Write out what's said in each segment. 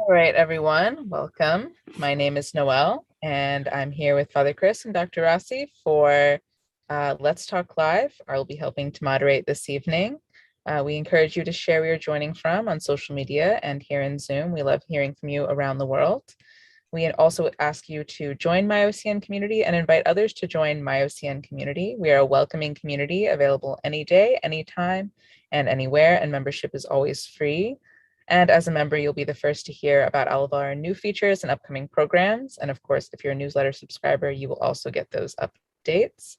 All right, everyone, welcome. My name is Noelle, and I'm here with Father Chris and Dr. Rossi for Let's Talk Live. I'll be helping to moderate this evening. We encourage you to share where you're joining from on social media and here in Zoom. We love hearing from you around the world. We also ask you to join myOCN community and invite others to join myOCN community. We are a welcoming community available any day, anytime, and anywhere, and membership is always free. And as a member, you'll be the first to hear about all of our new features and upcoming programs. And of course, if you're a newsletter subscriber, you will also get those updates.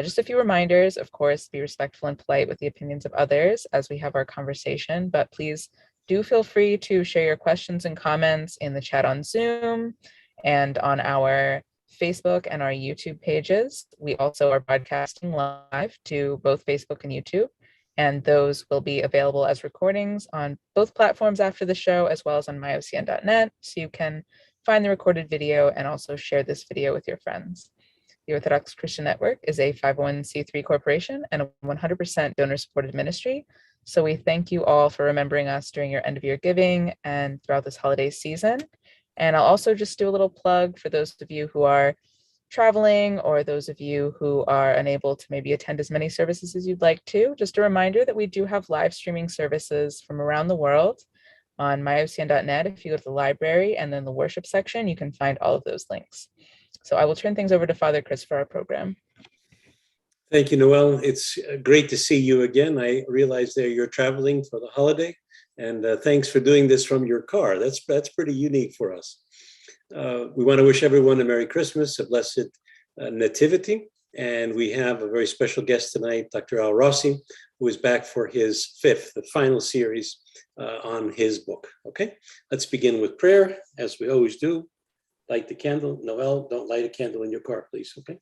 Just a few reminders, of course, be respectful and polite with the opinions of others as we have our conversation, but please do feel free to share your questions and comments in the chat on Zoom and on our Facebook and our YouTube pages. We also are broadcasting live to both Facebook and YouTube, and those will be available as recordings on both platforms after the show, as well as on myocn.net, so you can find the recorded video and also share this video with your friends. The Orthodox Christian Network is a 501c3 corporation and a 100% donor-supported ministry. So we thank you all for remembering us during your end-of-year giving and throughout this holiday season. And I'll also just do a little plug for those of you who are traveling or those of you who are unable to maybe attend as many services as you'd like to. Just a reminder that we do have live streaming services from around the world on myocn.net. If you go to the library and then the worship section, you can find all of those links. So I will turn things over to Father Chris for our program. Thank you, Noelle. It's great to see you again. I realize that you're traveling for the holiday, and thanks for doing this from your car. That's pretty unique for us. We want to wish everyone a Merry Christmas, a blessed Nativity, and we have a very special guest tonight, Dr. Al Rossi, who is back for his fifth, the final series on his book. Okay, let's begin with prayer, as we always do. Light the candle. Noelle, don't light a candle in your car, please, okay?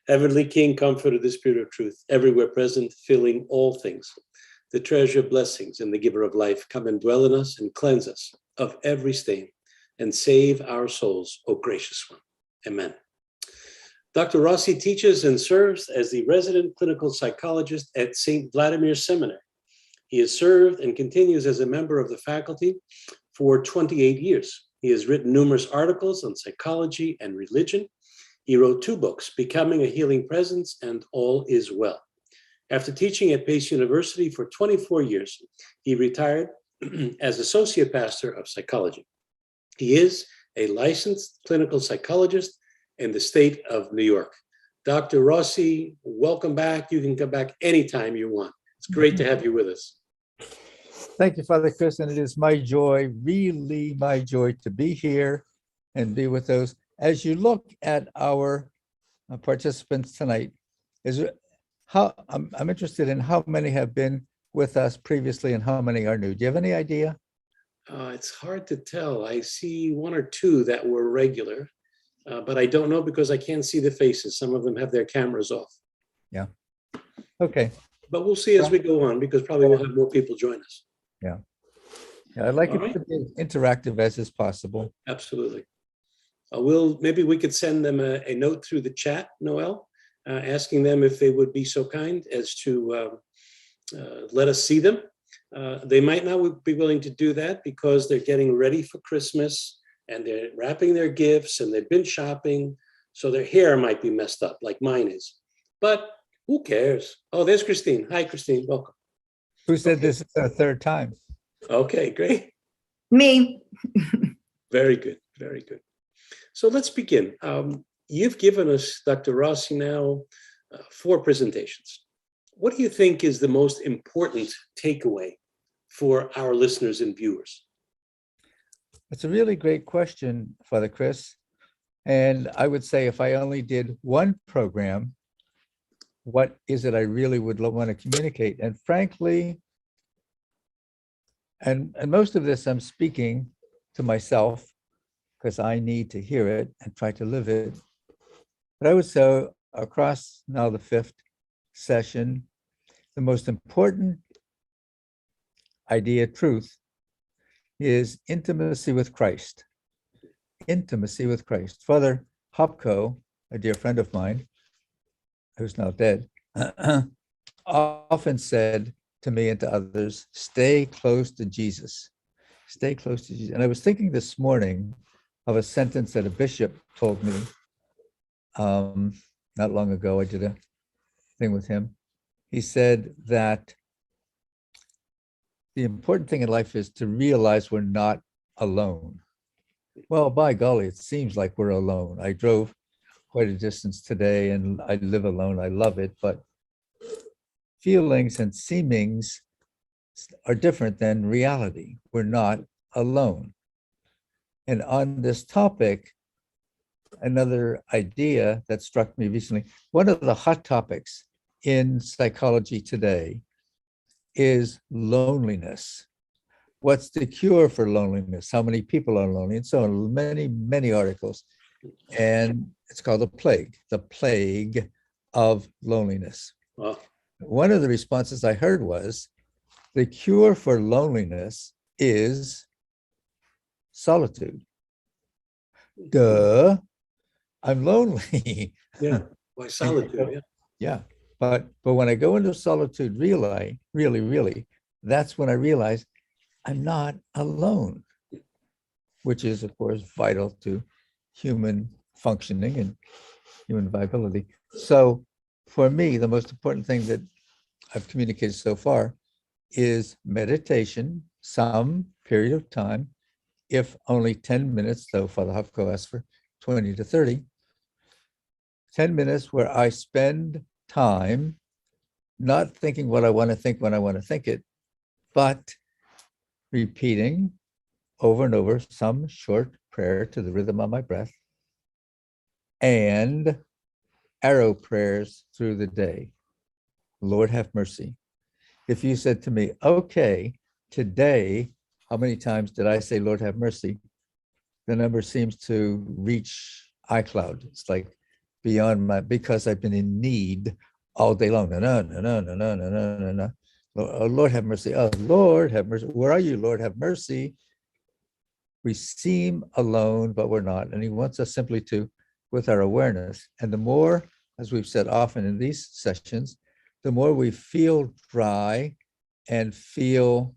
Heavenly King, comforter, the Spirit of truth, everywhere present, filling all things, the treasure of blessings and the giver of life, come and dwell in us and cleanse us of every stain and save our souls, O gracious one. Amen. Dr. Rossi teaches and serves as the resident clinical psychologist at St. Vladimir Seminary. He has served and continues as a member of the faculty for 28 years. He has written numerous articles on psychology and religion. He wrote 2 books, Becoming a Healing Presence and All is Well. After teaching at Pace University for 24 years, he retired as associate pastor of psychology. He is a licensed clinical psychologist in the state of New York. Dr. Rossi, welcome back. You can come back anytime you want. It's great to have you with us. Thank you, Father Chris, and it is my joy, really my joy, to be here and be with those. As you look at our participants tonight, I'm interested in how many have been with us previously and how many are new. Do you have any idea? It's hard to tell. I see 1 or 2 that were regular, but I don't know because I can't see the faces. Some of them have their cameras off. Yeah. Okay. But we'll see as we go on, because probably we'll have more people join us. Yeah. I'd like All it to be interactive as is possible. Absolutely. Maybe we could send them a note through the chat, Noelle, asking them if they would be so kind as to let us see them. They might not be willing to do that because they're getting ready for Christmas and they're wrapping their gifts and they've been shopping, so their hair might be messed up like mine is. But who cares? Oh, there's Christine. Hi, Christine. Welcome. Who said this is our 3rd time? Okay, great. Me. Very good. Very good. So let's begin. You've given us, Dr. Rossi, now 4 presentations. What do you think is the most important takeaway for our listeners and viewers? It's a really great question, Father Chris. And I would say if I only did 1 program, what is it I really would want to communicate? And frankly, and most of this I'm speaking to myself because I need to hear it and try to live it. But I would say across now the 5th session, the most important idea, truth, is intimacy with Christ. Intimacy with Christ. Father Hopko, a dear friend of mine, who's now dead, often said to me and to others, stay close to Jesus. Stay close to Jesus. And I was thinking this morning of a sentence that a bishop told me not long ago. I did a thing with him. He said that the important thing in life is to realize we're not alone. Well, by golly, it seems like we're alone. I drove quite a distance today and I live alone. I love it, but feelings and seemings are different than reality. We're not alone. And on this topic, another idea that struck me recently, one of the hot topics in psychology today is loneliness. What's the cure for loneliness? How many people are lonely? And so on, many articles. And it's called the plague of loneliness. Wow. One of the responses I heard was, the cure for loneliness is solitude. Duh, I'm lonely. Yeah. Why solitude? Yeah. Yeah. But when I go into solitude, really, that's when I realize I'm not alone, which is, of course, vital to human functioning and human viability. So for me, the most important thing that I've communicated so far is meditation, some period of time, if only 10 minutes, though Father Hopko asked for 20 to 30, 10 minutes where I spend time not thinking what I want to think when I want to think it, but repeating over and over some short prayer to the rhythm of my breath and arrow prayers through the day. Lord, have mercy. If you said to me, okay, today, how many times did I say, Lord, have mercy? The number seems to reach iCloud. It's like beyond because I've been in need all day long. No. Oh, Lord, have mercy. Oh, Lord, have mercy. Where are you, Lord, have mercy? We seem alone, but we're not. And he wants us simply to, with our awareness. And the more, as we've said often in these sessions, the more we feel dry and feel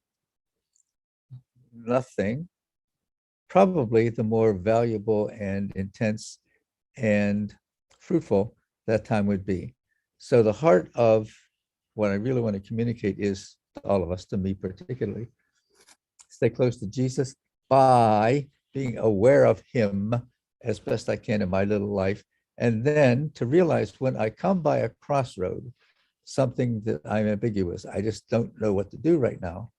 nothing, probably the more valuable and intense and fruitful that time would be. So the heart of what I really want to communicate is to all of us, to me particularly, stay close to Jesus by being aware of him as best I can in my little life. And then to realize when I come by a crossroad, something that I'm ambiguous, I just don't know what to do right now.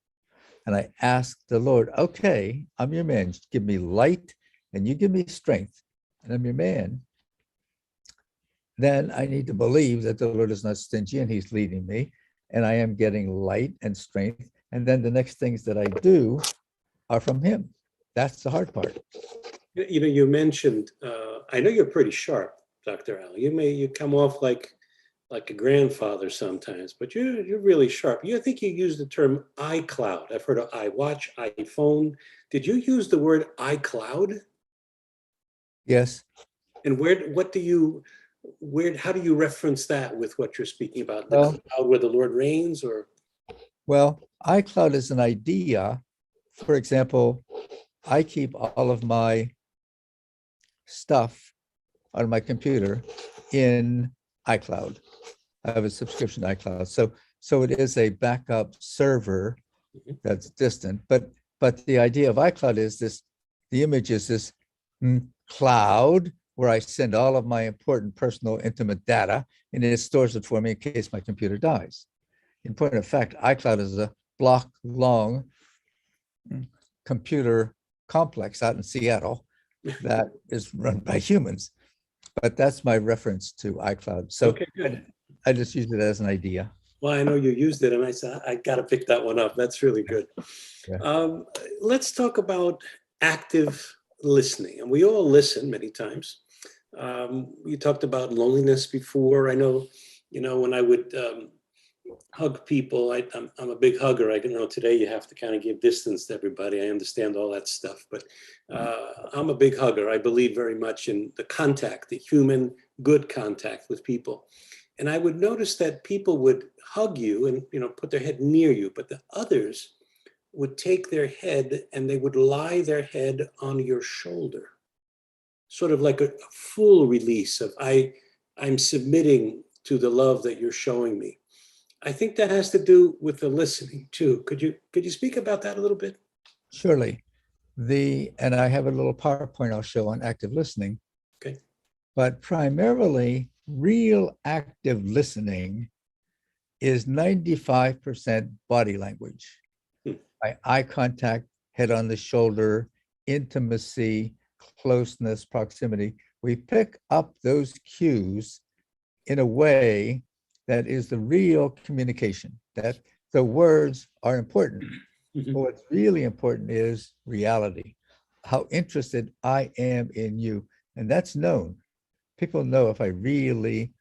And I ask the Lord, okay, I'm your man. Give me light and you give me strength. And I'm your man. Then I need to believe that the Lord is not stingy and he's leading me. And I am getting light and strength. And then the next things that I do are from him. That's the hard part. You know, you mentioned, I know you're pretty sharp, Dr. Al. You come off like a grandfather sometimes, but you're really sharp. I think you used the term iCloud. I've heard of iWatch, iPhone. Did you use the word iCloud? Yes. And how do you reference that with what you're speaking about? The Well, cloud where the Lord reigns, or? Well, iCloud is an idea. For example, I keep all of my stuff on my computer in iCloud. I have a subscription to iCloud. So it is a backup server that's distant. But the idea of iCloud is this, the image is this cloud where I send all of my important personal intimate data and it stores it for me in case my computer dies. In point of fact, iCloud is a block long computer complex out in Seattle that is run by humans. But that's my reference to iCloud. So Okay, good. I just use it as an idea. Well, I know you used it, and I said, I got to pick that one up. That's really good. Yeah. Let's talk about active listening. And we all listen many times. You talked about loneliness before. I know, when I would hug people, I'm a big hugger. I know today you have to kind of give distance to everybody. I understand all that stuff, but I'm a big hugger. I believe very much in the contact, the human good contact with people. And I would notice that people would hug you and put their head near you, but the others would take their head and they would lie their head on your shoulder, sort of like a full release of I'm submitting to the love that you're showing me. I think that has to do with the listening too. Could you speak about that a little bit? Surely. And I have a little PowerPoint I'll show on active listening. Okay. But primarily, real active listening is 95% body language. By eye contact, head on the shoulder, intimacy, closeness, proximity. We pick up those cues in a way that is the real communication, that the words are important. But what's really important is reality, how interested I am in you. And that's known. People know if I really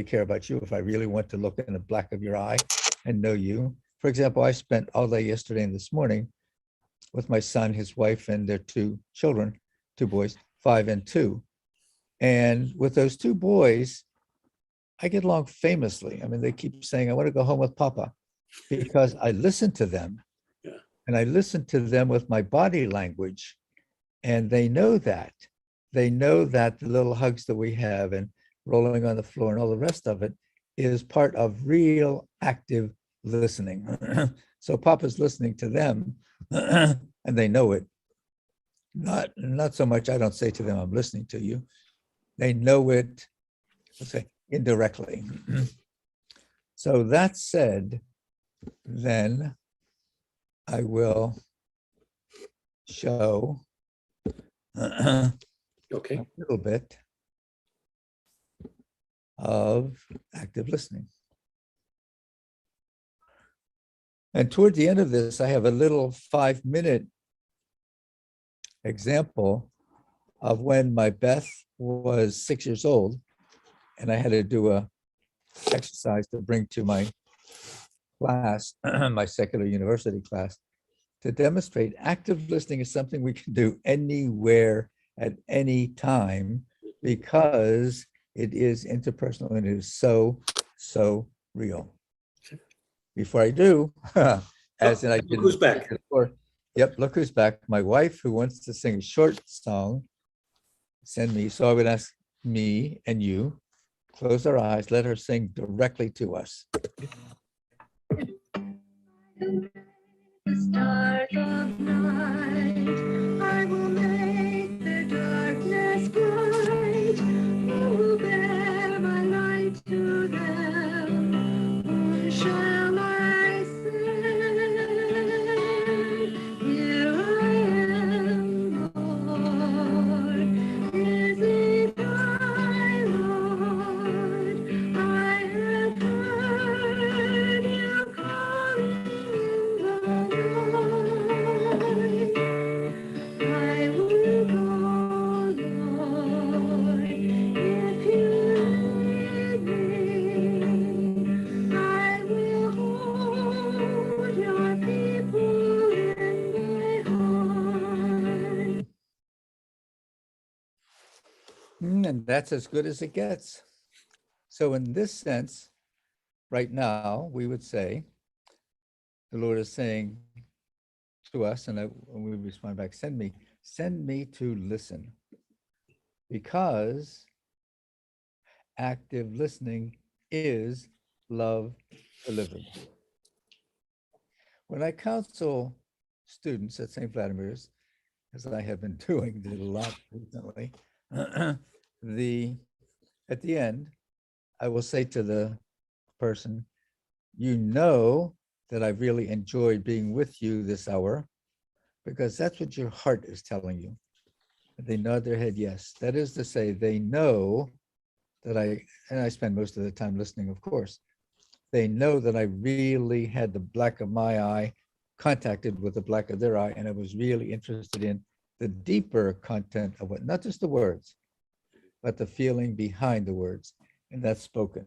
care about you, if I really want to look in the black of your eye and know you. For example, I spent all day yesterday and this morning with my son, his wife, and their two children, two boys, 5 and 2. And with those two boys, I get along famously. I mean, they keep saying, I want to go home with Papa, because I listen to them. Yeah. And I listen to them with my body language. And they know that. They know that the little hugs that we have and rolling on the floor and all the rest of it is part of real active listening. So Papa's listening to them and they know it. Not so much, I don't say to them, I'm listening to you. They know it, let's say, indirectly. So that said, then I will show Okay. a little bit of active listening. And toward the end of this, I have a little 5-minute example of when my Beth was 6 years old, and I had to do a exercise to bring to my class, my secular university class, to demonstrate active listening is something we can do anywhere at any time because it is interpersonal and it is so real. Before I do, as in I did. Who's back? Before, yep, look who's back. My wife, who wants to sing a short song, send me. So I would ask me and you, close our eyes, let her sing directly to us. The stars of night, I will make the darkness bright. I will bear my light to them. Whom shall I send? Here I am, Lord. Is it I, Lord? I have heard you calling in the night. I will go, Lord, if you lead me. I will hold your people in my heart. And that's as good as it gets. So in this sense, right now, we would say, the Lord is saying to us, and we respond back, send me to listen. Because active listening is love delivered. When I counsel students at St. Vladimir's, as I have been doing, did a lot recently, at the end, I will say to the person, you know that I really enjoyed being with you this hour, because that's what your heart is telling you. They nod their head yes. That is to say, they know that I spend most of the time listening, of course. They know that I really had the black of my eye contacted with the black of their eye, and I was really interested in the deeper content of what, not just the words, but the feeling behind the words, and that's spoken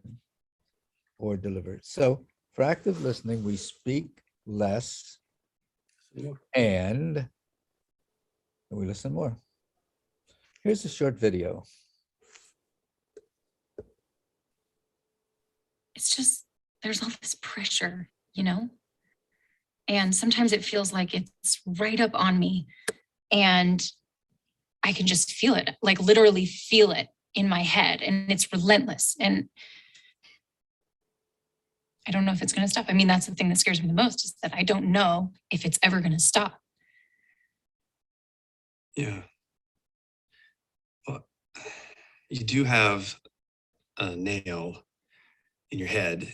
or delivered. So for active listening, we speak less and we listen more. Here's a short video. It's just, there's all this pressure, you know? And sometimes it feels like it's right up on me and I can just feel it, like literally feel it in my head, and it's relentless. And I don't know if it's going to stop. I mean, that's the thing that scares me the most, is that I don't know if it's ever going to stop. Yeah. Well, you do have a nail in your head.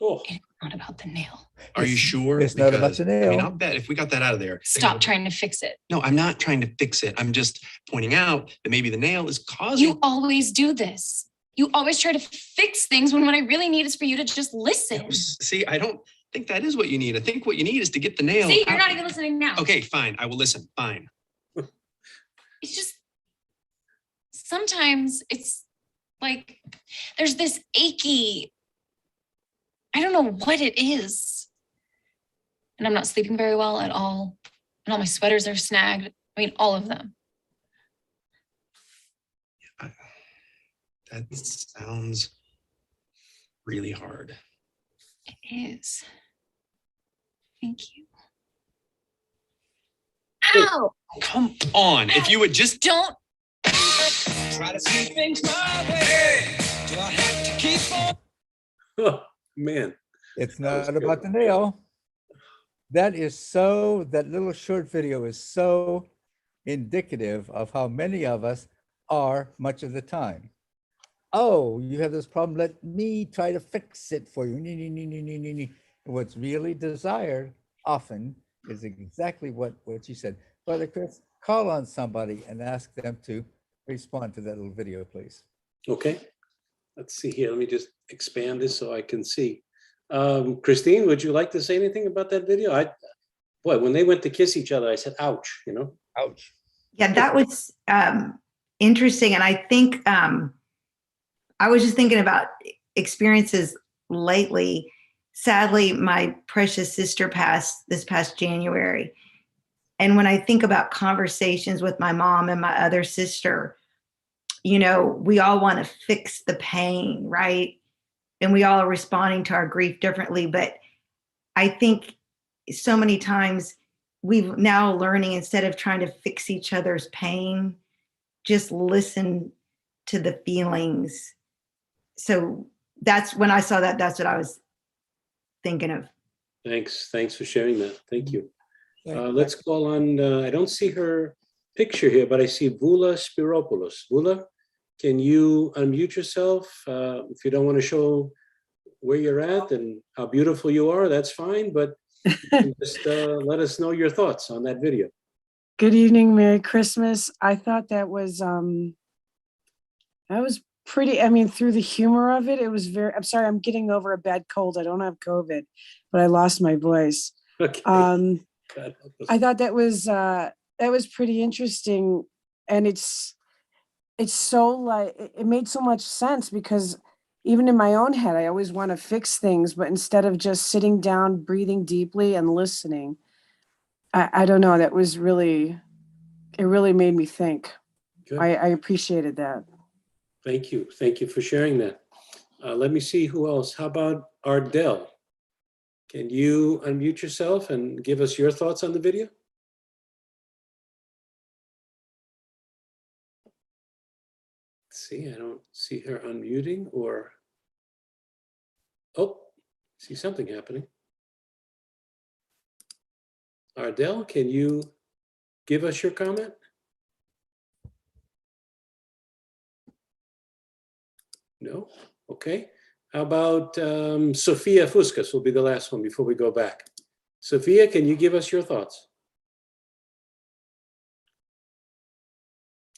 Oh, It's not about the nail. Are you sure? It's not about the I mean, nail. I'll bet if we got that out of there. Stop trying to fix it. No, I'm not trying to fix it. I'm just pointing out that maybe the nail is causing. You always do this. You always try to fix things when what I really need is for you to just listen. See, I don't think that is what you need. I think what you need is to get the nail. See, you're out. not even listening now. Okay, fine. I will listen. Fine. It's just, sometimes it's like there's this achy, I don't know what it is. And I'm not sleeping very well at all. And all my sweaters are snagged. I mean, all of them. That sounds really hard. It is. Thank you. Ow! Come on. If you would just Don't. Try to see things my way. Do I have to keep on? oh man. It's That was not good. about the nail. That little short video is so indicative of how many of us are much of the time. Oh, you have this problem, let me try to fix it for you. And what's really desired often is exactly what you said. Brother Chris, call on somebody and ask them to respond to that little video, please. Okay. Let's see here. Let me just expand this so I can see. Christine, would you like to say anything about that video? Boy, when they went to kiss each other, I said, ouch, you know? Ouch. Yeah, that was interesting. And I think I was just thinking about experiences lately. Sadly, my precious sister passed this past January. And when I think about conversations with my mom and my other sister, you know, we all want to fix the pain, right? And we all are responding to our grief differently. But I think so many times we've now learning, instead of trying to fix each other's pain, just listen to the feelings. So that's when I saw that, that's what I was thinking of. Thanks for sharing that. Thank you. Let's call on, I don't see her picture here, but I see Vula Spiropoulos. Vula, can you unmute yourself? If you don't want to show where you're at and how beautiful you are, that's fine, but you can just let us know your thoughts on that video. Good evening, Merry Christmas. I thought that was pretty, I mean, through the humor of it, it was very, I'm sorry, I'm getting over a bad cold. I don't have COVID, but I lost my voice. Okay. God help us. I thought that was pretty interesting. And it's so like, it made so much sense, because even in my own head, I always want to fix things, but instead of just sitting down, breathing deeply and listening, I don't know, that was really, it really made me think. Good. I appreciated that. Thank you. Thank you for sharing that. Let me see who else. How about Ardell? Can you unmute yourself and give us your thoughts on the video? Let's see, I don't see her unmuting, or, oh, see something happening. Ardell, can you give us your comment? No? Okay. How about Sophia Fuscas will be the last one before we go back. Sophia, can you give us your thoughts?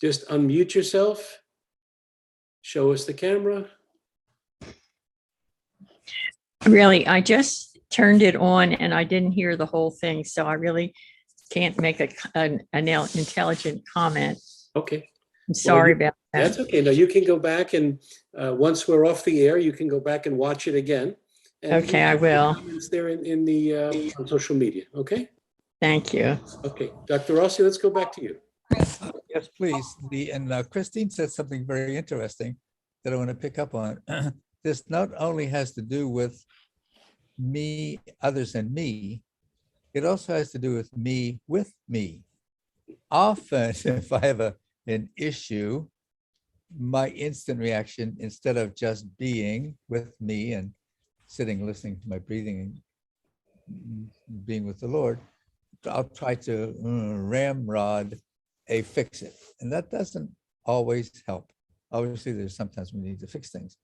Just unmute yourself. Show us the camera. Really, I just turned it on and I didn't hear the whole thing, so I really can't make an intelligent comment. Okay. I'm sorry about that. That's okay. No, you can go back and once we're off the air, you can go back and watch it again. And Okay, I will. It's there in the on social media. Okay. Thank you. Okay, Dr. Rossi, let's go back to you. Yes, please. Christine said something very interesting that I want to pick up on. This not only has to do with me, others, and me, It also has to do with me. Often, if I have an issue, my instant reaction, instead of just being with me and sitting, listening to my breathing and being with the Lord, I'll try to ramrod a fix it. And that doesn't always help. Obviously, there's sometimes we need to fix things,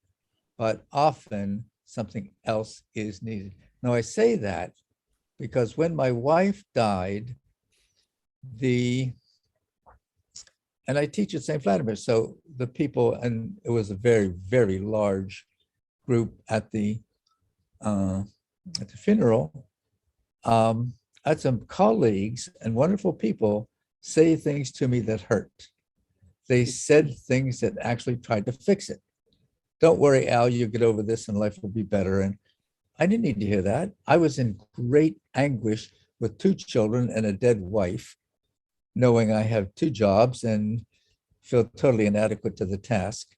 but often something else is needed. Now, I say that because when my wife died, and I teach at St. Vladimir, so the people, and it was a very, very large group at the funeral. I had some colleagues and wonderful people say things to me that hurt. They said things that actually tried to fix it. Don't worry, Al, you'll get over this and life will be better. And I didn't need to hear that. I was in great anguish with 2 children and a dead wife, knowing I have 2 jobs and feel totally inadequate to the task.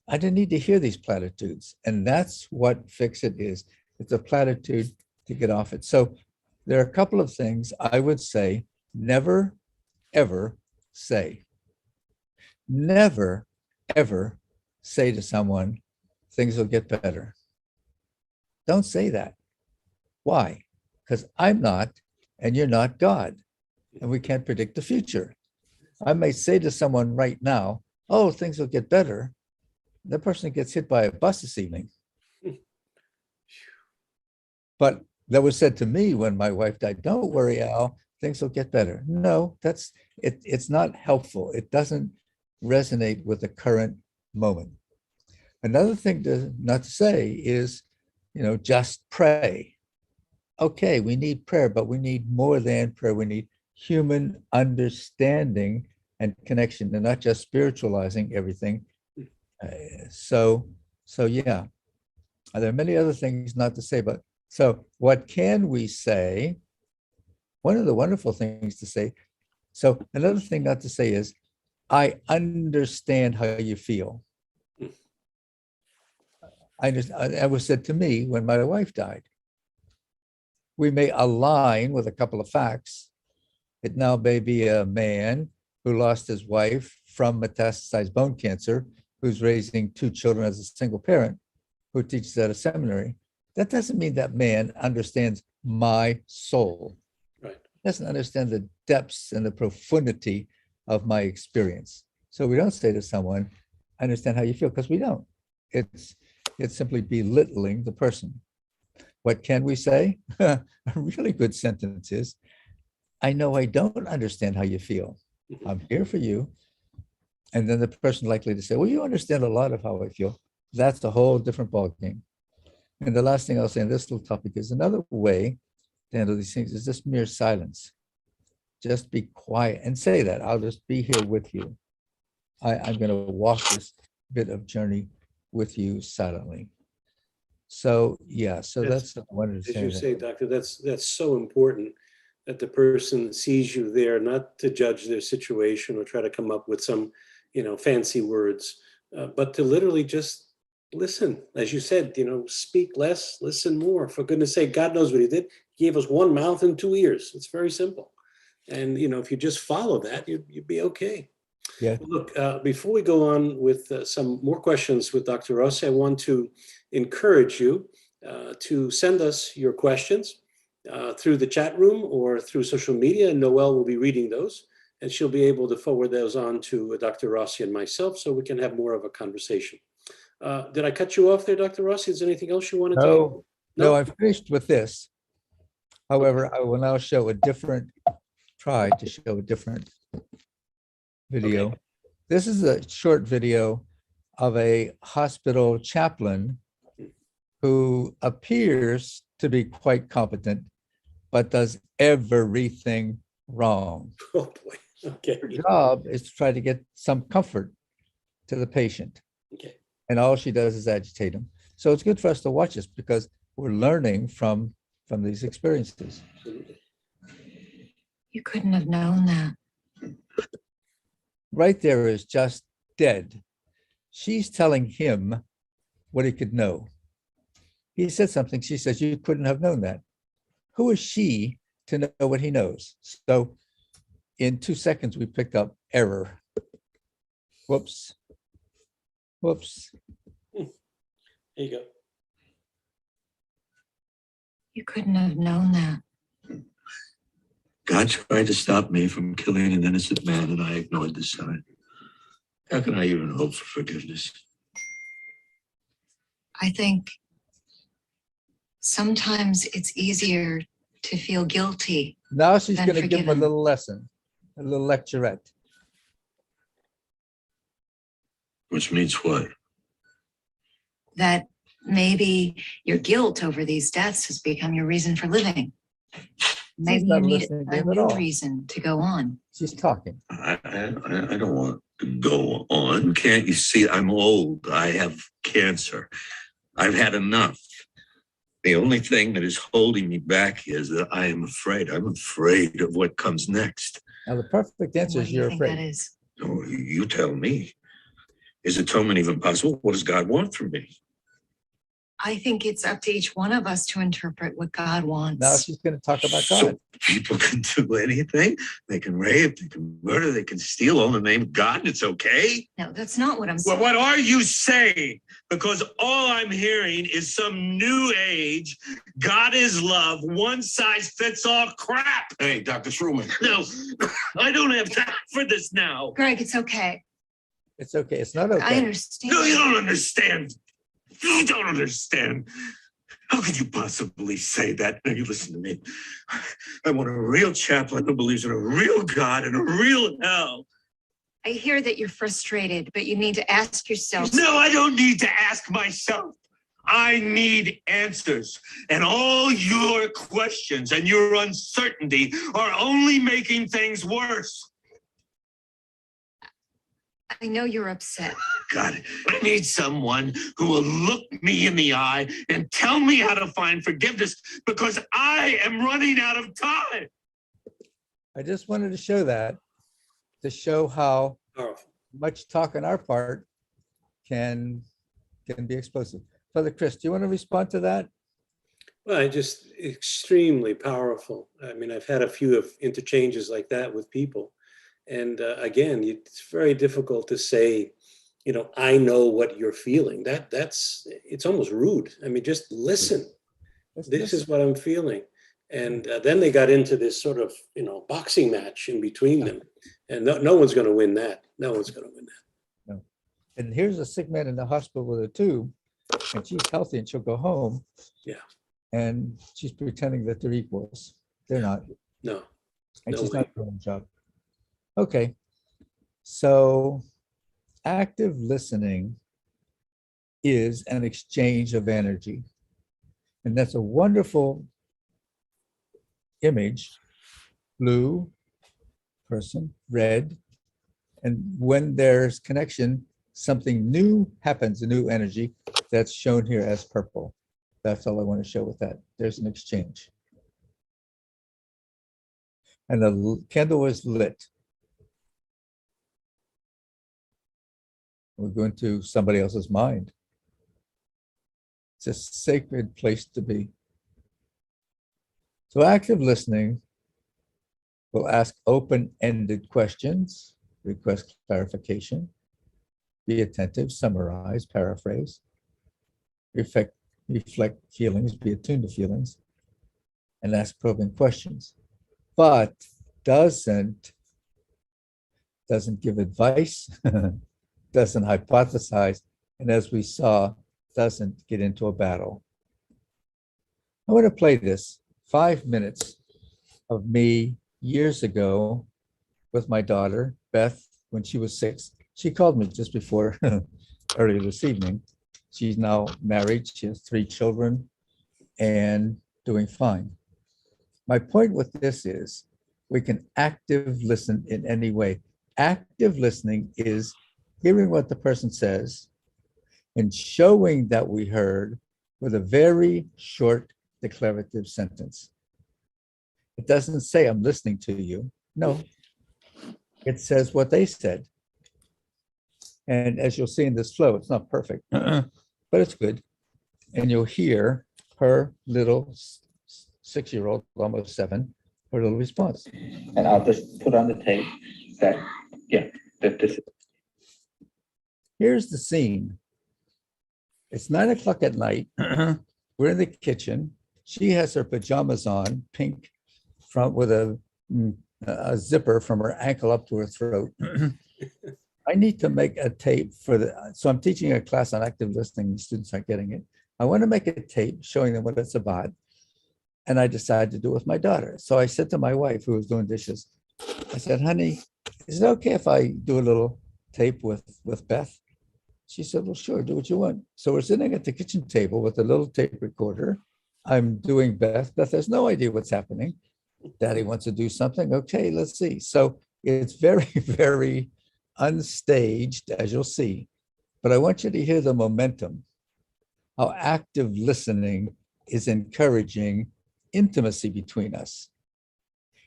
I didn't need to hear these platitudes. And that's what fix it is. It's a platitude to get off it. So there are a couple of things I would say, never, ever say. Never, ever say to someone, things will get better. Don't say that. Why? Because I'm not, and you're not God, and we can't predict the future. I may say to someone right now, oh, things will get better. The person gets hit by a bus this evening. But that was said to me when my wife died, don't worry, Al, things will get better. No, that's it. It's not helpful. It doesn't resonate with the current moment. Another thing not to say is, just pray. Okay, we need prayer, but we need more than prayer. We need human understanding and connection, and not just spiritualizing everything. So yeah, there are many other things not to say, but so what can we say? One of the wonderful things to say. So another thing not to say is, I understand how you feel. That was said to me when my wife died. We may align with a couple of facts. It now may be a man who lost his wife from metastasized bone cancer, who's raising 2 children as a single parent, who teaches at a seminary. That doesn't mean that man understands my soul. Right. Doesn't understand the depths and the profundity of my experience. So we don't say to someone, I understand how you feel, because we don't. It's simply belittling the person. What can we say? A really good sentence is, I know I don't understand how you feel. I'm here for you. And then the person likely to say, well, you understand a lot of how I feel. That's a whole different ballgame. And the last thing I'll say on this little topic is another way to handle these things is just mere silence. Just be quiet and say that. I'll just be here with you. I'm going to walk this bit of journey with you silently. So, yeah, so that's what I wanted to say. As you say, Doctor, that's so important, that the person sees you there, not to judge their situation or try to come up with some, fancy words, but to literally just listen. As you said, speak less, listen more. For goodness sake, God knows what he did. He gave us 1 mouth and 2 ears. It's very simple. And, if you just follow that, you'd be okay. Yeah. Look, before we go on with some more questions with Dr. Rossi, I want to encourage you to send us your questions through the chat room or through social media, and Noelle will be reading those, and she'll be able to forward those on to Dr. Rossi and myself so we can have more of a conversation. Did I cut you off there, Dr. Rossi? Is there anything else you wanted to? No, I'm finished with this. However, I will now try to show a different video. Okay. This is a short video of a hospital chaplain who appears to be quite competent, but does everything wrong. Oh boy. Okay. Her job is to try to get some comfort to the patient. Okay. And all she does is agitate him. So it's good for us to watch this because we're learning from these experiences. Absolutely. You couldn't have known that. Right there is just dead. She's telling him what he could know. He said something. She says, you couldn't have known that. Who is she to know what he knows. So in 2 seconds, we picked up error. Whoops. Whoops. There you go. You couldn't have known that. God tried to stop me from killing an innocent man, and I ignored the sign. How can I even hope for forgiveness? I think sometimes it's easier to feel guilty. Now she's Then going to give him a forgiven. little lesson, a little lecturette. Which means what? That maybe your guilt over these deaths has become your reason for living. Maybe not you need listening to a him at new all. reason to go on. She's talking. I don't want to go on. Can't you see I'm old? I have cancer. I've had enough. The only thing that is holding me back is that I am afraid. I'm afraid of what comes next. Now, the perfect answer What is do you you're think that afraid. is? Oh, you tell me. Is atonement even possible? What does God want from me? I think it's up to each one of us to interpret what God wants. Now she's going to talk about So God. people can do anything. They can rape, they can murder, they can steal all in the name of God, and it's okay? No, that's not what I'm Well, saying. what are you saying? Because all I'm hearing is some new age, God is love, one size fits all crap. Hey, Dr. Truman. No, I don't have time for this now. Greg, it's okay. It's okay. It's not okay. I understand. No, you don't understand. You don't understand. How could you possibly say that? Now you listen to me. I want a real chaplain who believes in a real God and a real hell. I hear that you're frustrated, but you need to ask yourself. No, I don't need to ask myself. I need answers. And all your questions and your uncertainty are only making things worse. I know you're upset. God, I need someone who will look me in the eye and tell me how to find forgiveness because I am running out of time. I just wanted to show that, to show how Powerful. much talk on our part can be explosive. Father Chris, do you want to respond to that? Well, I just extremely powerful. I mean, I've had a few of interchanges like that with people. And again, it's very difficult to say, I know what you're feeling. It's almost rude. I mean, just listen. This is what I'm feeling. And then they got into this sort of, boxing match in between them. And no one's going to win that. No one's going to win that. No. And here's a sick man in the hospital with a tube, and she's healthy and she'll go home. Yeah. And she's pretending that they're equals. They're not. No. And No she's way. not doing the job. Okay. So active listening is an exchange of energy. And that's a wonderful image. Blue person, red. And when there's connection, something new happens, a new energy that's shown here as purple. That's all I want to show with that. There's an exchange. And the candle is lit. We're going to somebody else's mind. It's a sacred place to be. So active listening will ask open-ended questions, request clarification, be attentive, summarize, paraphrase, reflect feelings, be attuned to feelings, and ask probing questions. But doesn't give advice, doesn't hypothesize, and as we saw, doesn't get into a battle. I want to play this 5 minutes of me years ago with my daughter, Beth, when she was 6. She called me just before earlier this evening. She's now married. She has 3 children and doing fine. My point with this is we can active listen in any way. Active listening is hearing what the person says and showing that we heard with a very short declarative sentence. It doesn't say, I'm listening to you. No, it says what they said. And as you'll see in this flow, it's not perfect, but it's good. And you'll hear her little 6-year-old, almost 7, her little response. And I'll just put on the tape that, that this. Here's the scene. It's 9 o'clock at night. We're in the kitchen. She has her pajamas on, pink, with a zipper from her ankle up to her throat. I need to make a tape so I'm teaching a class on active listening. The students aren't getting it. I want to make a tape showing them what it's about. And I decided to do it with my daughter. So I said to my wife, who was doing dishes, I said, honey, is it okay if I do a little tape with Beth? She said, well, sure, do what you want. So we're sitting at the kitchen table with a little tape recorder. I'm doing Beth. Beth has no idea what's happening. Daddy wants to do something. Okay, let's see. So it's very, very unstaged, as you'll see. But I want you to hear the momentum, how active listening is encouraging intimacy between us.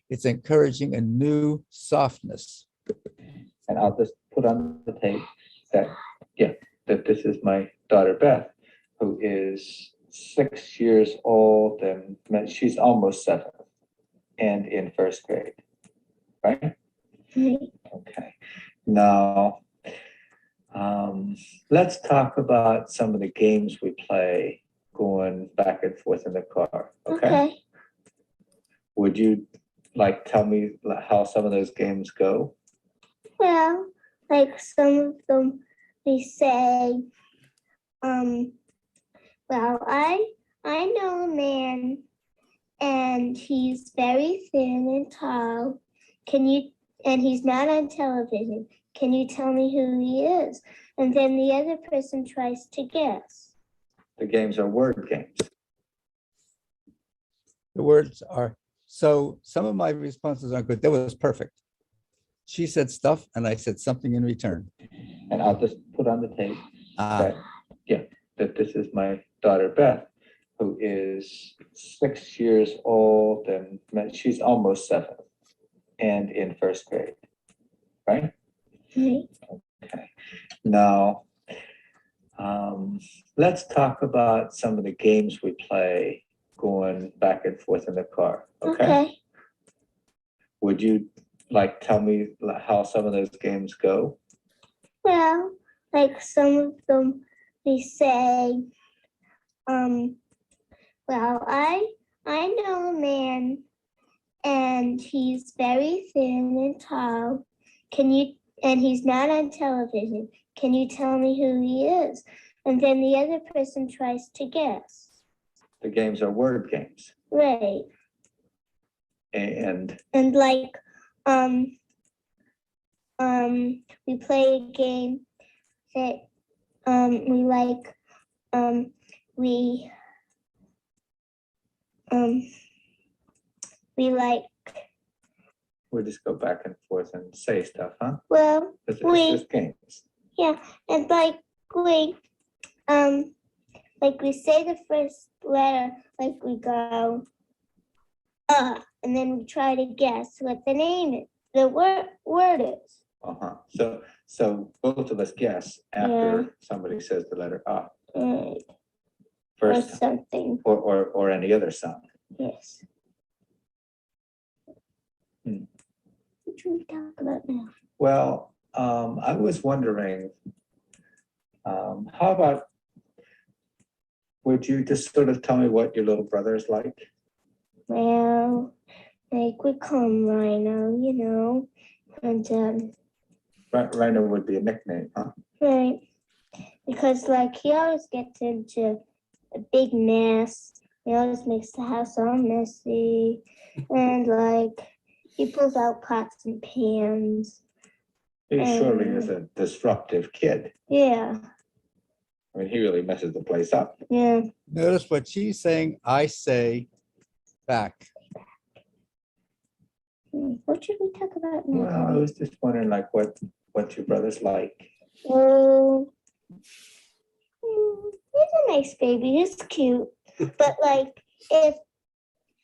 It's encouraging a new softness. And I'll just put on the tape that, that this is my daughter, Beth, who is 6 years old and she's almost 7 and in first grade, right? Okay. Now, let's talk about some of the games we play going back and forth in the car, okay? Would you tell me how some of those games go? Well, some of them we say, well, I know a man and he's very thin and tall. And he's not on television. Can you tell me who he is? And then the other person tries to guess. The games are word games. The words are, so some of my responses aren't good. That was perfect. She said stuff and I said something in return. And I'll just put on the tape that, that this is my daughter, Beth, who is 6 years old and she's almost 7 and in first grade, right? Okay. Now, let's talk about some of the games we play going back and forth in the car, okay? Would you tell me how some of those games go? Well, some of them we say, well, I know a man and he's very thin and tall. And he's not on television. Can you tell me who he is? And then the other person tries to guess. The games are word games. Right. And we play a game that we like. We'll just go back and forth and say stuff, huh? Well, it's just games. Yeah, and we say the first letter, we go, and then we try to guess what the name is, the word is. So both of us guess after somebody says the letter Right. First, or something. Or any other sound. Yes. What should we talk about now? Well, I was wondering, how about, would you just sort of tell me what your little brother is like? Well, we call him Rhino, and Rhino would be a nickname, huh? Right, because he always gets into a big mess. He always makes the house all messy, and he pulls out pots and pans. He surely is a disruptive kid. Yeah. I mean, he really messes the place up. Yeah. Notice what she's saying, I say back. What should we talk about now? Well, I was just wondering what your brother's like. Well, he's a nice baby. He's cute. But if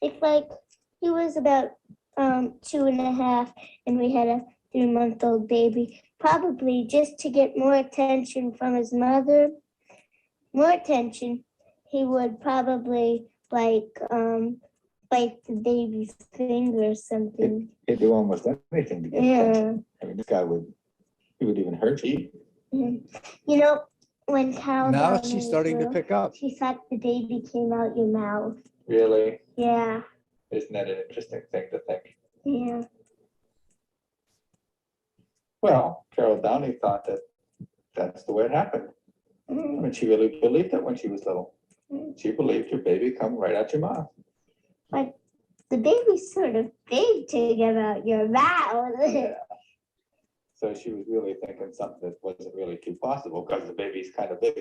he was about 2.5 and we had a 3-month-old baby, probably just to get more attention from his mother, he would probably bite the baby's finger or something. He'd do almost anything to get attention. I mean, this guy he would even hurt you. You know, when Carol Now Downing she's was starting to little, pick up. she thought the baby came out your mouth. Really? Yeah, Isn't that an interesting thing to think? yeah. Well, Carol Downey thought that that's the way it happened. I mean, she really believed it when she was little. She believed your baby come right out your mouth. But the baby's sort of big to get out your mouth. Yeah. So she was really thinking something that wasn't really too possible because the baby's kind of big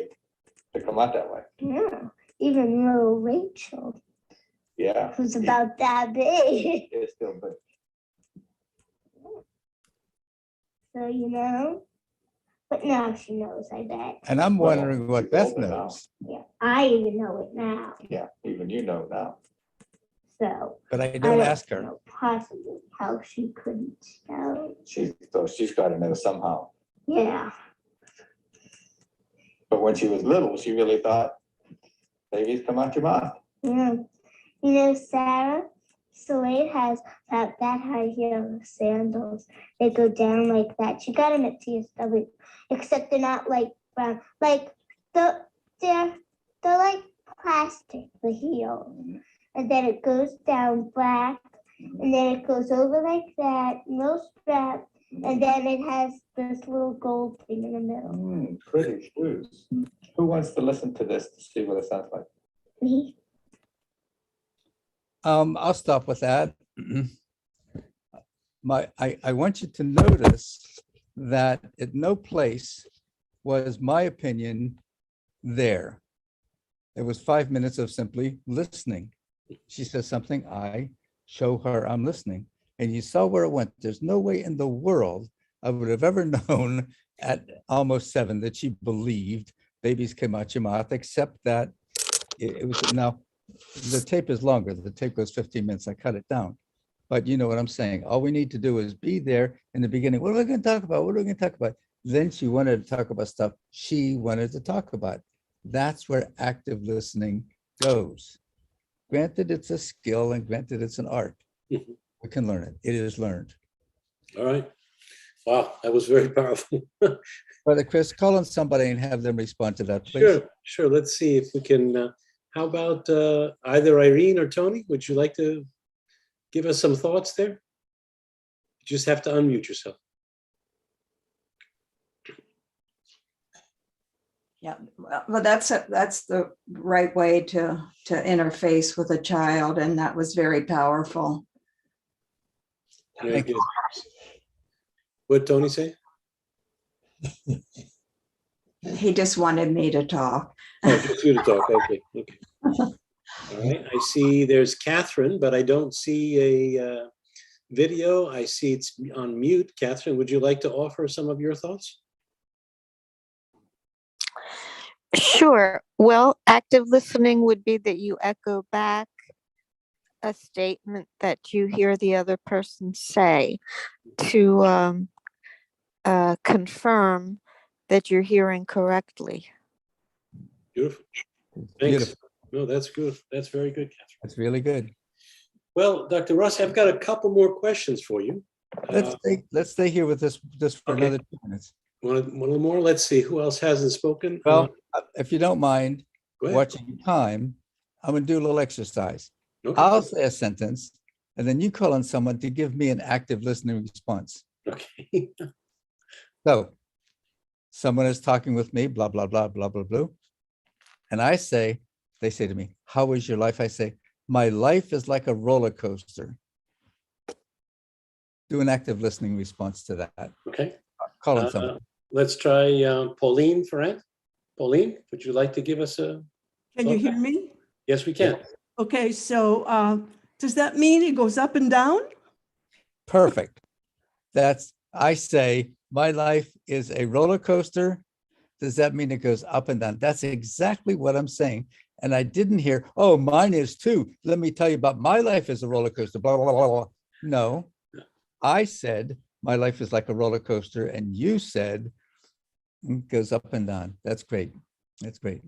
to come out that way. Yeah, even little Rachel, Yeah. who's about that big. It's still big. So, you know, but now she knows, I bet. And I'm Well, wondering what she's Beth older now. knows, Yeah, I even know it now. Yeah, even you know now. So but I I don't ask her. know possibly how she couldn't tell. She's got to know somehow. Yeah. But when she was little, she really thought babies come out your mouth. Yeah. You know, Sarah Slade has that high heel sandals. They go down like that. She got them at TSW, except they're not like brown. Like they're like plastic, the heel. And then it goes down black, and then it goes over like that, no strap, and then it has this little gold thing in the middle. Pretty shoes. Who wants to listen to this to see what it sounds like? Me? I'll stop with that. I want you to notice that at no place was my opinion there. It was 5 minutes of simply listening. She says something, I show her I'm listening. And you saw where it went. There's no way in the world I would have ever known at almost 7 that she believed babies came out your mouth, except that it was, now the tape is longer. The tape goes 15 minutes. I cut it down. But you know what I'm saying. All we need to do is be there in the beginning. What are we going to talk about? What are we going to talk about? Then she wanted to talk about stuff she wanted to talk about. That's where active listening goes. Granted, it's a skill, and granted, it's an art. We can learn it. It is learned. All right. Wow, that was very powerful. Brother Chris, call on somebody and have them respond to that, please. Sure. Let's see if we can. How about either Irene or Tony? Would you like to give us some thoughts there? You just have to unmute yourself. Yeah, well, that's the right way to interface with a child, and that was very powerful. Very good. What Tony say? He just wanted me to talk. Oh, just you to talk. Okay. All right. I see there's Catherine, but I don't see a video. I see it's on mute. Catherine, would you like to offer some of your thoughts? Sure. Well, active listening would be that you echo back a statement that you hear the other person say to confirm that you're hearing correctly. Beautiful. Thanks. Beautiful. No, that's good. That's very good, Catherine. That's really good. Well, Dr. Rossi, I've got a couple more questions for you. Let's stay here with this for Okay. another 2 minutes. One more. Let's see who else hasn't spoken. Well, if you don't mind Go ahead. watching your time, I'm going to do a little exercise. Okay. I'll say a sentence, and then you call on someone to give me an active listening response. Okay. So, someone is talking with me, blah, blah, blah, blah, blah, blah. And they say to me, how was your life? I say, my life is like a roller coaster. Do an active listening response to that. Okay. Call on someone. Let's try Pauline Ferrand. Pauline, would you like to give us a? Can you hear me? Yes, we can. Okay, so does that mean it goes up and down? Perfect. I say, my life is a roller coaster. Does that mean it goes up and down? That's exactly what I'm saying. And I didn't hear, oh, mine is too. Let me tell you about my life is a roller coaster, blah, blah, blah, blah. No, I said, my life is like a roller coaster. And you said, it goes up and down. That's great. That's great.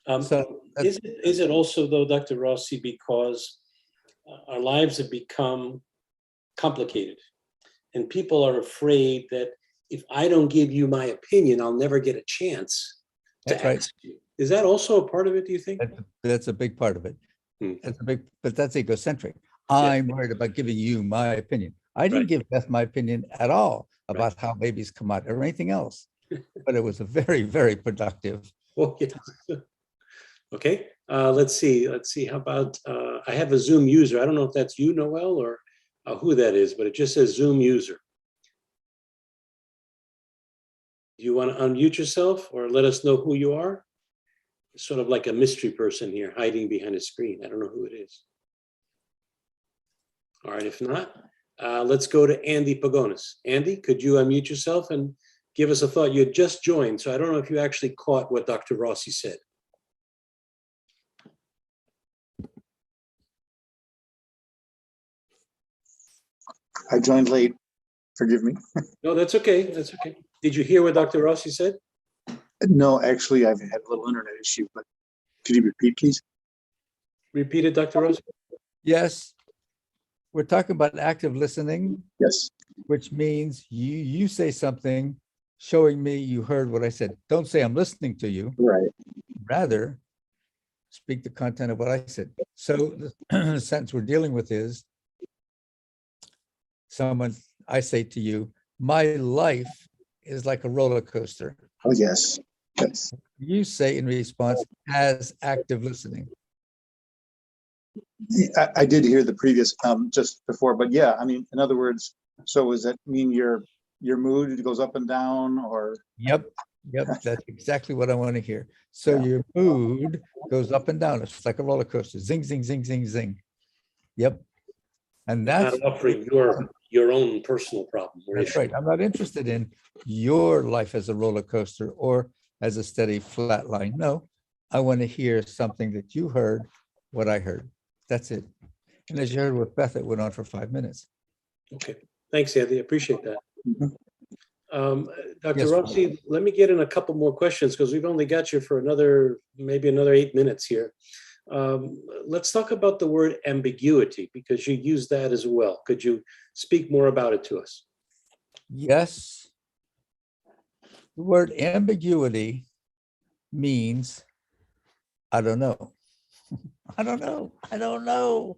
Is it also, though, Dr. Rossi, because our lives have become complicated, and people are afraid that if I don't give you my opinion, I'll never get a chance to That's right. ask you. Is that also a part of it, do you think? That's a big part of it. Hmm. But that's egocentric. I'm worried about giving you my opinion. I didn't give Beth my opinion at all about how babies come out or anything else. But it was a very, very productive. Oh, yes. Okay, let's see. How about, I have a Zoom user. I don't know if that's you, Noel, or who that is, but it just says Zoom user. Do you want to unmute yourself or let us know who you are? It's sort of like a mystery person here hiding behind a screen. I don't know who it is. All right, if not, let's go to Andy Pagonis. Andy, could you unmute yourself and give us a thought? You had just joined, so I don't know if you actually caught what Dr. Rossi said. I joined late. Forgive me. No, that's okay. That's okay. Did you hear what Dr. Rossi said? No, actually, I've had a little internet issue, but could you repeat, please? Repeat it, Dr. Rossi. Yes. We're talking about active listening. Yes. Which means you say something showing me you heard what I said. Don't say I'm listening to you. Right. Rather, speak the content of what I said. So the sentence we're dealing with is I say to you, my life is like a roller coaster. Oh, yes. Yes. You say in response, as active listening. I did hear the previous just before, but yeah, I mean, in other words, so does that mean your mood goes up and down, or? Yep, that's exactly what I want to hear. So your mood goes up and down. It's like a roller coaster. Zing, zing, zing, zing, zing. Yep. And that's not offering your own personal problem. That's right. I'm not interested in your life as a roller coaster or as a steady flat line. No, I want to hear something that you heard, what I heard. That's it. And as you heard with Beth, it went on for 5 minutes. Okay. Thanks, Andy. I appreciate that. Dr. Yes, Rossi, let me get in a couple more questions because we've only got you for maybe another 8 minutes here. Let's talk about the word ambiguity because you use that as well. Could you speak more about it to us? Yes. The word ambiguity means, I don't know. I don't know. I don't know.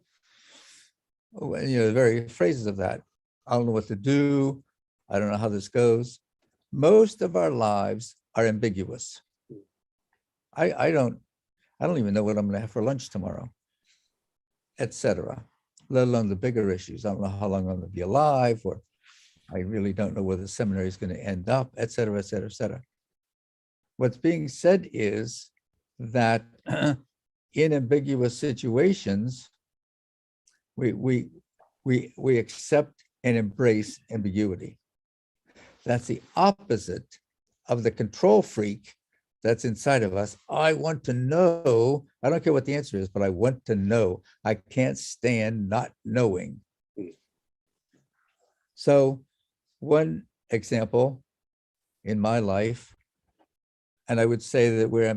The very phrases of that. I don't know what to do. I don't know how this goes. Most of our lives are ambiguous. I don't even know what I'm going to have for lunch tomorrow, etc. Let alone the bigger issues. I don't know how long I'm going to be alive, or I really don't know where the seminary is going to end up, etc., etc., etc. What's being said is that in ambiguous situations, we accept and embrace ambiguity. That's the opposite of the control freak that's inside of us. I want to know. I don't care what the answer is, but I want to know. I can't stand not knowing. So one example in my life, and I would say that we're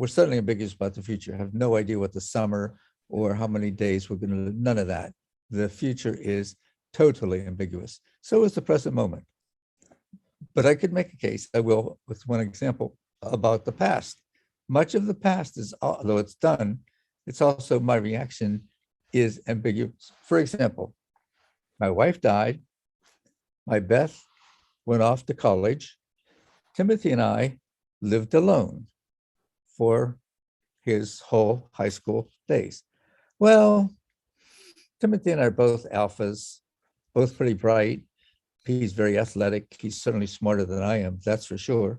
certainly ambiguous about the future. I have no idea what the summer or how many days we're going to, none of that. The future is totally ambiguous. So is the present moment. But I could make a case, I will, with one example about the past. Much of the past is, although it's done, it's also my reaction is ambiguous. For example, my wife died, my Beth went off to college, Timothy and I lived alone for his whole high school days. Well, Timothy and I are both alphas, both pretty bright. He's very athletic. He's certainly smarter than I am, that's for sure.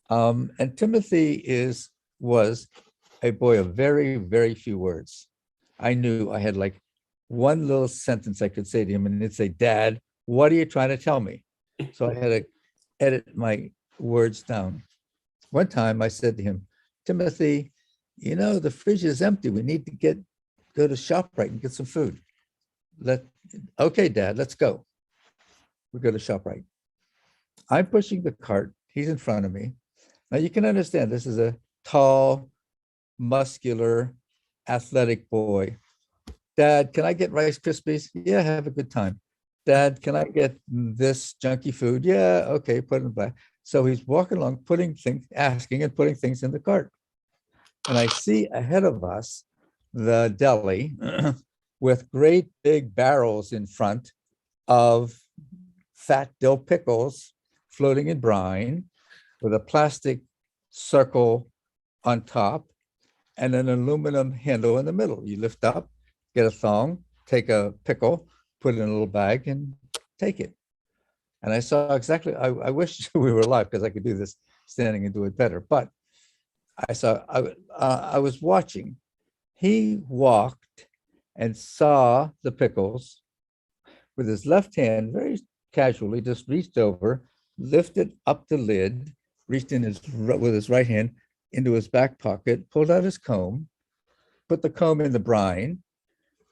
And Timothy was a boy of very, very few words. I knew I had like one little sentence I could say to him, and it'd say, "Dad, what are you trying to tell me?" So I had to edit my words down. One time I said to him, "Timothy, the fridge is empty. We need to go to ShopRite and get some food." Okay, Dad, let's go. We go to ShopRite. I'm pushing the cart. He's in front of me. Now you can understand this is a tall, muscular, athletic boy. Dad, can I get Rice Krispies? Yeah, have a good time. Dad, can I get this junky food? Yeah, okay, put it in the bag. So he's walking along, putting things, asking and putting things in the cart. And I see ahead of us the deli with great big barrels in front of fat dill pickles floating in brine with a plastic circle on top and an aluminum handle in the middle. You lift up, get a thong, take a pickle, put it in a little bag and take it. And I saw exactly, I wish we were live because I could do this standing and do it better. But I was watching. He walked and saw the pickles with his left hand, very casually, just reached over, lifted up the lid, reached in with his right hand into his back pocket, pulled out his comb, put the comb in the brine,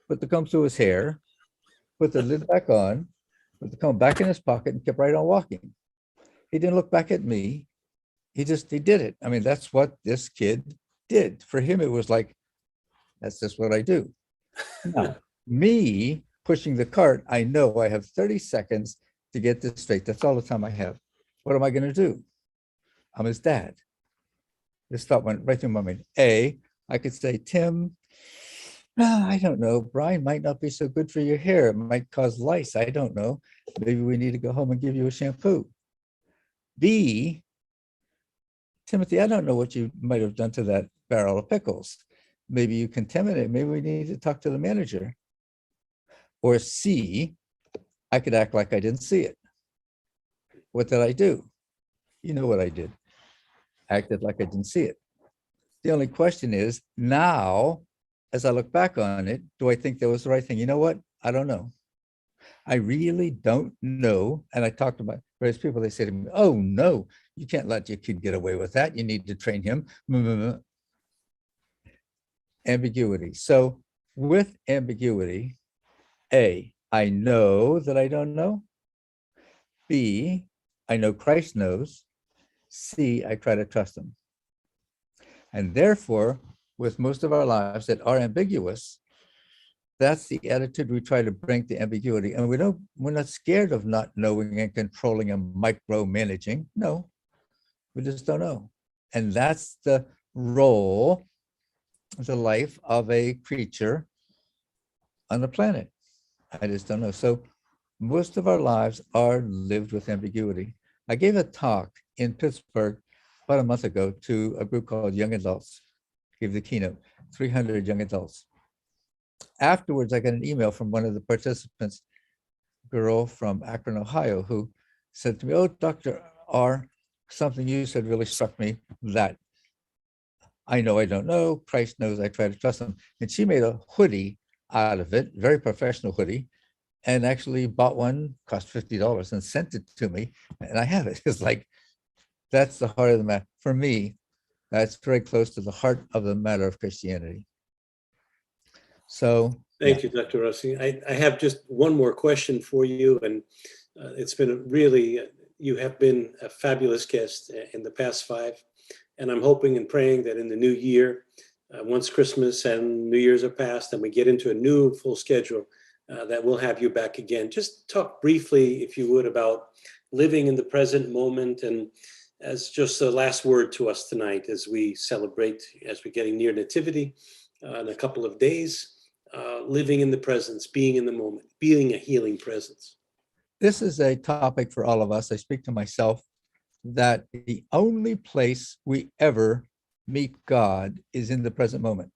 put the comb through his hair, put the lid back on, put the comb back in his pocket and kept right on walking. He didn't look back at me. He did it. I mean, that's what this kid did. For him, it was like, that's just what I do. Now, me pushing the cart, I know I have 30 seconds to get this straight. That's all the time I have. What am I going to do? I'm his dad. This thought went right through my mind. I could say, Tim, I don't know. Brine might not be so good for your hair. It might cause lice. I don't know. Maybe we need to go home and give you a shampoo. B, Timothy, I don't know what you might have done to that barrel of pickles. Maybe you contaminated. Maybe we need to talk to the manager. Or C, I could act like I didn't see it. What did I do? You know what I did. Acted like I didn't see it. The only question is now, as I look back on it, do I think that was the right thing? You know what? I don't know. I really don't know. And I talked about various people, they say to me, oh no, you can't let your kid get away with that. You need to train him. Ambiguity. So with ambiguity, A, I know that I don't know. B, I know Christ knows. C, I try to trust him. And therefore, with most of our lives that are ambiguous, that's the attitude we try to bring to ambiguity. And we're not scared of not knowing and controlling and micromanaging. No, we just don't know. And that's the role, the life of a creature on the planet. I just don't know. So most of our lives are lived with ambiguity. I gave a talk in Pittsburgh about a month ago to a group called Young Adults. Gave the keynote, 300 young adults. Afterwards, I got an email from one of the participants, girl from Akron, Ohio, who said to me, oh, Dr. R, something you said really struck me, that I know I don't know, Christ knows I try to trust him. And she made a hoodie out of it, very professional hoodie, and actually bought one, cost $50 and sent it to me. And I have it. It's like, that's the heart of the matter. For me, that's very close to the heart of the matter of Christianity. So thank you, Dr. Rossi. I have just one more question for you, and it's been you have been a fabulous guest in the past 5, and I'm hoping and praying that in the new year, once Christmas and New Year's are past and we get into a new full schedule, that we'll have you back again. Just talk briefly, if you would, about living in the present moment, and as just the last word to us tonight as we celebrate, as we're getting near Nativity in a couple of days. Living in the presence, being in the moment, being a healing presence. This is a topic for all of us. I speak to myself that the only place we ever meet God is in the present moment.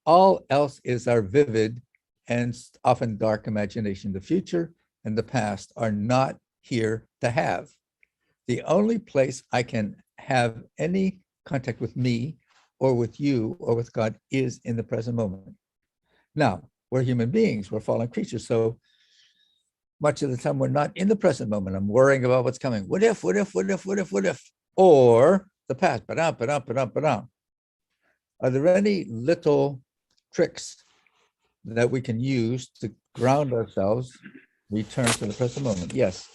All else is our vivid and often dark imagination. The future and the past are not here to have. The only place I can have any contact with me or with you or with God is in the present moment. Now, we're human beings, we're fallen creatures. So much of the time we're not in the present moment. I'm worrying about what's coming. What if, or the past, Are there any little tricks that we can use to ground ourselves, return to the present moment? Yes.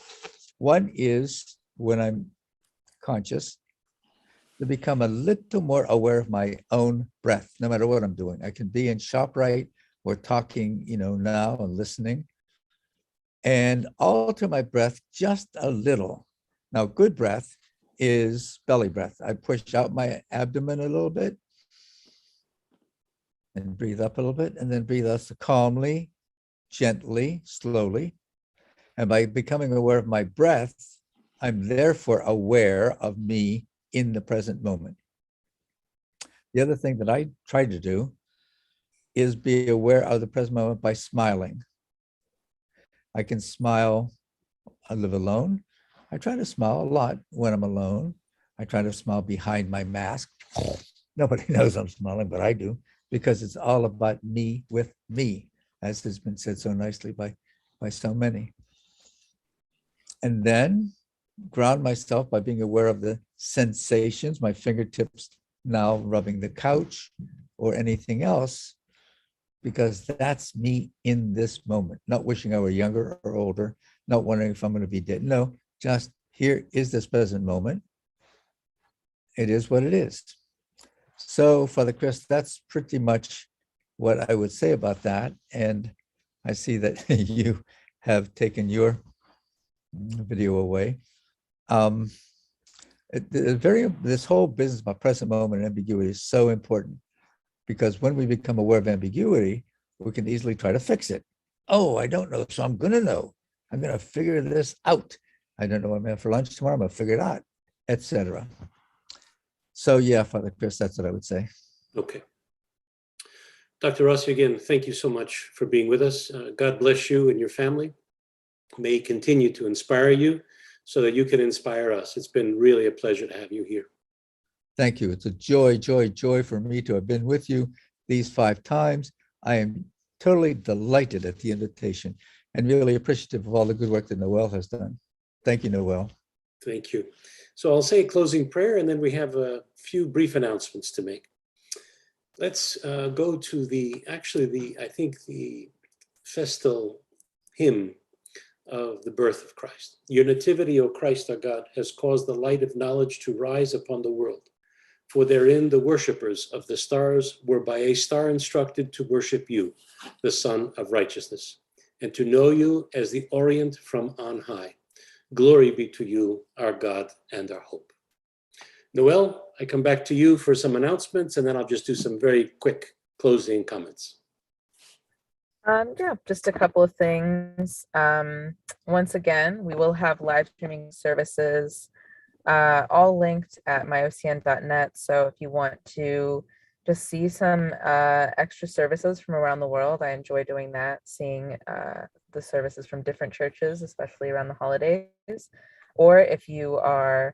One is when I'm conscious, to become a little more aware of my own breath, no matter what I'm doing. I can be in ShopRite or talking, now and listening. And alter my breath just a little. Now, good breath is belly breath. I push out my abdomen a little bit and breathe up a little bit, and then breathe out calmly, gently, slowly. And by becoming aware of my breath, I'm therefore aware of me in the present moment. The other thing that I try to do is be aware of the present moment by smiling. I can smile. I live alone. I try to smile a lot when I'm alone. I try to smile behind my mask. Nobody knows I'm smiling, but I do, because it's all about me with me, as has been said so nicely by so many. And then ground myself by being aware of the sensations, my fingertips now rubbing the couch or anything else, because that's me in this moment, not wishing I were younger or older, not wondering if I'm going to be dead. No, just here is this present moment. It is what it is. So, Father Chris, that's pretty much what I would say about that. And I see that you have taken your video away. This whole business about present moment and ambiguity is so important, because when we become aware of ambiguity, we can easily try to fix it. Oh, I don't know, so I'm going to know. I'm going to figure this out. I don't know what I'm going to have for lunch tomorrow. I'm going to figure it out, etc. So yeah, Father Chris, that's what I would say. Okay. Dr. Rossi, again, thank you so much for being with us. God bless you and your family. May he continue to inspire you so that you can inspire us. It's been really a pleasure to have you here. Thank you. It's a joy, joy, joy for me to have been with you these 5 times. I am totally delighted at the invitation and really appreciative of all the good work that Noel has done. Thank you, Noel. Thank you. So I'll say a closing prayer, and then we have a few brief announcements to make. Let's go to I think the festal hymn of the birth of Christ. Your nativity, O Christ our God, has caused the light of knowledge to rise upon the world. For therein the worshippers of the stars were by a star instructed to worship you, the Son of Righteousness, and to know you as the Orient from on high. Glory be to you, our God and our hope. Noel, I come back to you for some announcements, and then I'll just do some very quick closing comments. Yeah, just a couple of things. Once again, we will have live streaming services all linked at myOCN.net. So if you want to just see some extra services from around the world, I enjoy doing that, seeing the services from different churches, especially around the holidays. Or if you are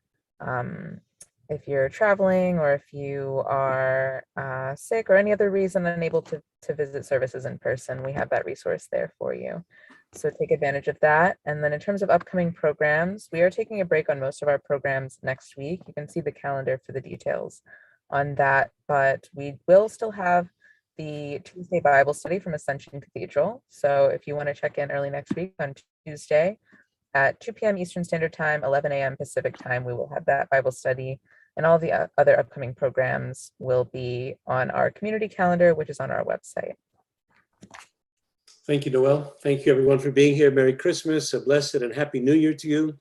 if you're traveling, or if you are sick or any other reason unable to visit services in person, we have that resource there for you. So take advantage of that. And then in terms of upcoming programs, we are taking a break on most of our programs next week. You can see the calendar for the details on that, but we will still have the Tuesday Bible study from Ascension Cathedral. So if you want to check in early next week on Tuesday at 2 p.m. Eastern Standard Time, 11 a.m. Pacific Time, we will have that Bible study. And all the other upcoming programs will be on our community calendar, which is on our website. Thank you, Noel. Thank you, everyone, for being here. Merry Christmas, a blessed and happy New Year to you.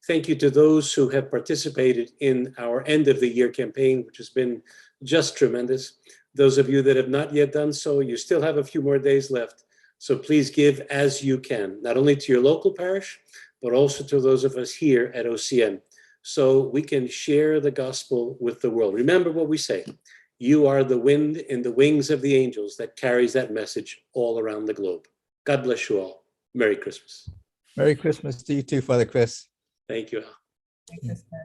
Thank you to those who have participated in our end of the year campaign, which has been just tremendous. Those of you that have not yet done so, you still have a few more days left. So please give as you can, not only to your local parish, but also to those of us here at OCN, so we can share the gospel with the world. Remember what we say, you are the wind in the wings of the angels that carries that message all around the globe. God bless you all. Merry Christmas. Merry Christmas to you too, Father Chris. Thank you.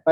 Bye.